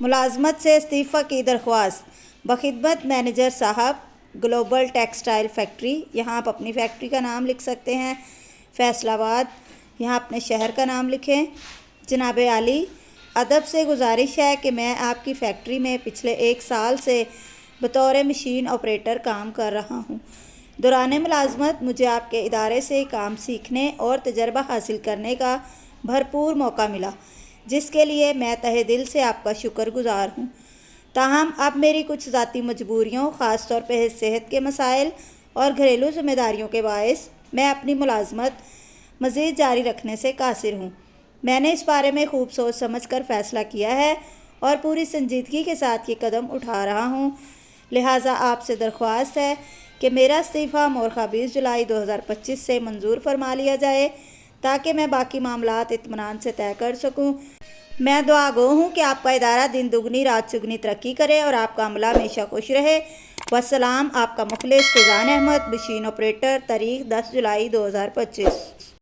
ملازمت سے استعفیٰ کی درخواست بخدمت مینیجر صاحب، گلوبل ٹیکسٹائل فیکٹری۔ یہاں آپ اپنی فیکٹری کا نام لکھ سکتے ہیں۔ فیصل آباد، یہاں اپنے شہر کا نام لکھیں۔ جناب عالی، ادب سے گزارش ہے کہ میں آپ کی فیکٹری میں پچھلے 1 سال سے بطور مشین آپریٹر کام کر رہا ہوں۔ دوران ملازمت مجھے آپ کے ادارے سے کام سیکھنے اور تجربہ حاصل کرنے کا بھرپور موقع ملا، جس کے لیے میں تہہ دل سے آپ کا شکر گزار ہوں۔ تاہم اب میری کچھ ذاتی مجبوریوں، خاص طور پہ صحت کے مسائل اور گھریلو ذمہ داریوں کے باعث میں اپنی ملازمت مزید جاری رکھنے سے قاصر ہوں۔ میں نے اس بارے میں خوب سوچ سمجھ کر فیصلہ کیا ہے اور پوری سنجیدگی کے ساتھ یہ قدم اٹھا رہا ہوں، لہٰذا آپ سے درخواست ہے کہ میرا استعفیٰ مورخہ 20 جولائی 2025 سے منظور فرما لیا جائے تاکہ میں باقی معاملات اطمینان سے طے کر سکوں۔ میں دعا گو ہوں کہ آپ کا ادارہ دن دگنی رات چگنی ترقی کرے اور آپ کا عملہ ہمیشہ خوش رہے۔ والسلام، آپ کا مخلص فیضان احمد، مشین آپریٹر، تاریخ 10 جولائی 2025۔